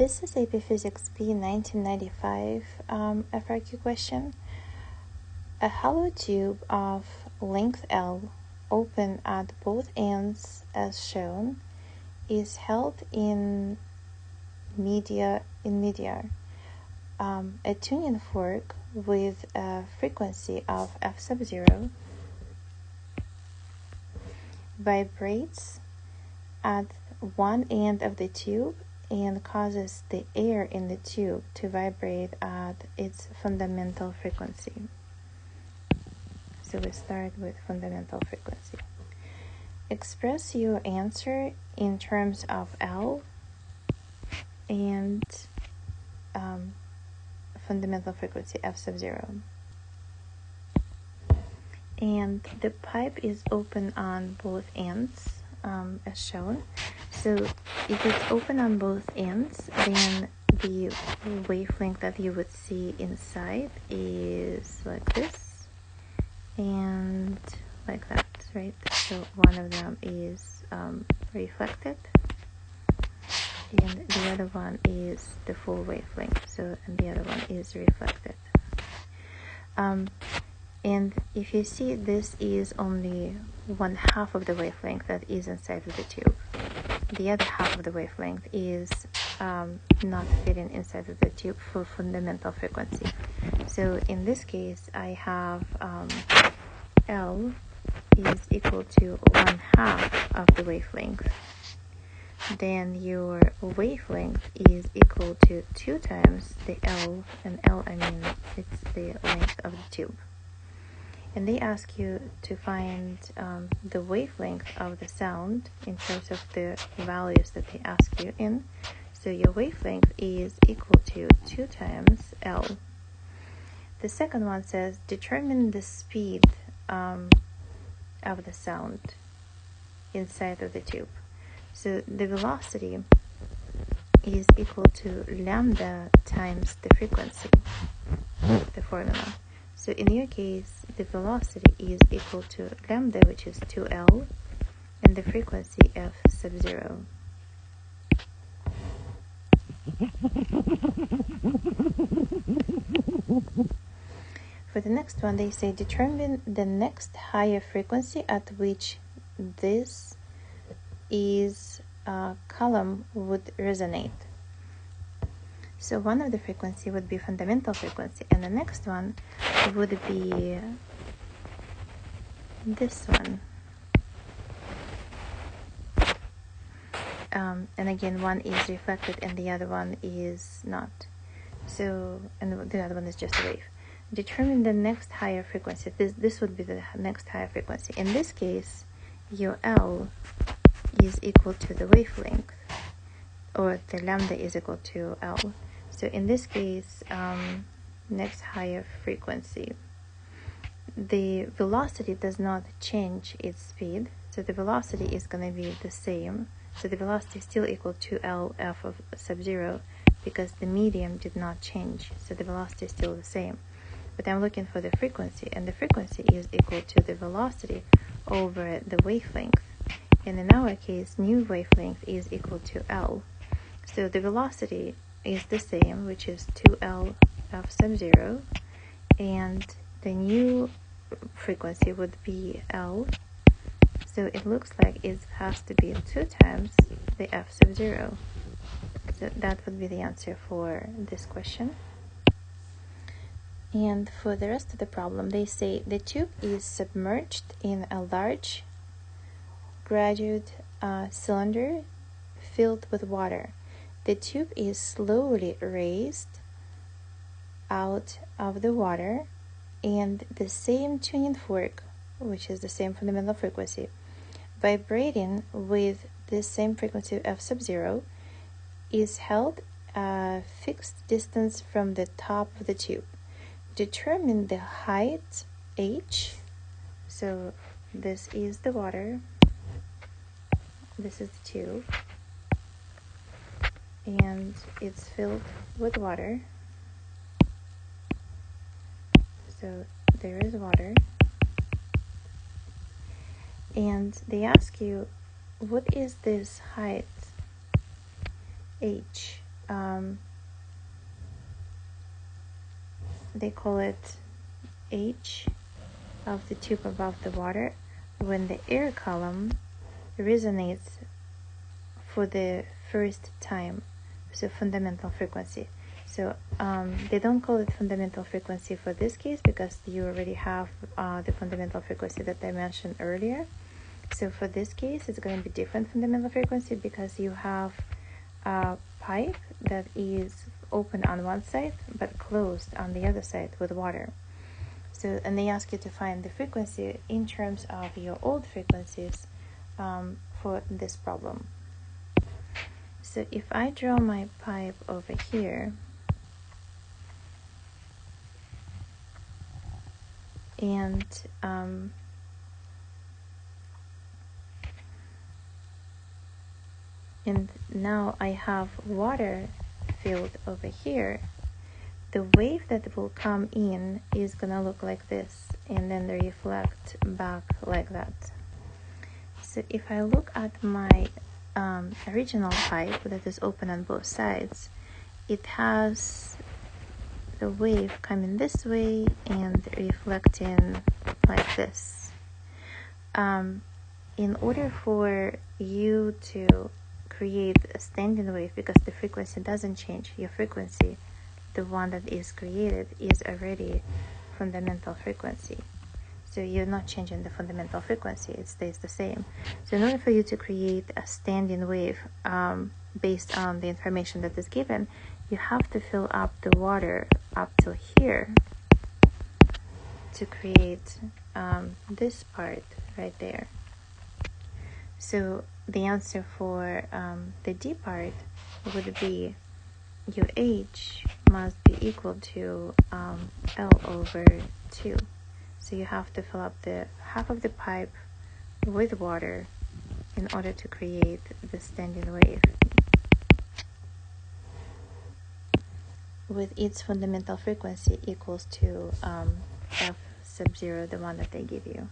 This is AP Physics B 1995 FRQ question. A hollow tube of length L, open at both ends as shown, is held in midair. A tuning fork with a frequency of f sub 0 vibrates at one end of the tube and causes the air in the tube to vibrate at its fundamental frequency. So we start with fundamental frequency. Express your answer in terms of L and fundamental frequency f sub 0. And the pipe is open on both ends as shown. So if it's open on both ends, then the wavelength that you would see inside is like this and like that, right? So one of them is reflected and the other one is the full wavelength, so and the other one is reflected. And if you see, this is only one half of the wavelength that is inside of the tube. The other half of the wavelength is not fitting inside of the tube for fundamental frequency. So in this case, I have L is equal to one half of the wavelength. Then your wavelength is equal to 2 times the L, and L, I mean, it's the length of the tube. And they ask you to find the wavelength of the sound in terms of the values that they ask you in. So your wavelength is equal to 2 times L. The second one says, determine the speed of the sound inside of the tube. So the velocity is equal to lambda times the frequency, the formula. So in your case, the velocity is equal to lambda, which is 2L, and the frequency f sub 0. For the next one, they say determine the next higher frequency at which this column would resonate. So one of the frequency would be fundamental frequency, and the next one would be this one. And again, one is reflected and the other one is not. So, and the other one is just a wave. Determine the next higher frequency. This would be the next higher frequency. In this case, your L is equal to the wavelength, or the lambda is equal to L. So in this case, next higher frequency, the velocity does not change its speed, so the velocity is going to be the same. So the velocity is still equal to L f of sub 0 because the medium did not change, so the velocity is still the same. But I'm looking for the frequency, and the frequency is equal to the velocity over the wavelength. And in our case, new wavelength is equal to L. So the velocity is the same, which is 2L f sub 0, and the new frequency would be L. So it looks like it has to be 2 times the f sub 0. So that would be the answer for this question. And for the rest of the problem, they say the tube is submerged in a large graduate cylinder filled with water. The tube is slowly raised out of the water, and the same tuning fork, which is the same fundamental frequency, vibrating with the same frequency f sub 0, is held a fixed distance from the top of the tube. Determine the height h. So this is the water, this is the tube, and it's filled with water. So there is water. And they ask you, what is this height h they call it H of the tube above the water, when the air column resonates for the first time, so fundamental frequency. So they don't call it fundamental frequency for this case because you already have the fundamental frequency that I mentioned earlier. So for this case, it's going to be different fundamental frequency because you have a pipe that is open on one side but closed on the other side with water. So, and they ask you to find the frequency in terms of your old frequencies for this problem. So if I draw my pipe over here, and now I have water filled over here, the wave that will come in is gonna look like this and then reflect back like that. So if I look at my original pipe that is open on both sides, it has the wave coming this way and reflecting like this. In order for you to create a standing wave, because the frequency doesn't change, your frequency, the one that is created, is already fundamental frequency. So you're not changing the fundamental frequency, it stays the same. So in order for you to create a standing wave based on the information that is given, you have to fill up the water up till here to create this part right there. So the answer for the D part would be your H must be equal to L over 2. So you have to fill up the half of the pipe with water in order to create the standing wave with its fundamental frequency equals to F sub 0, the one that they give you.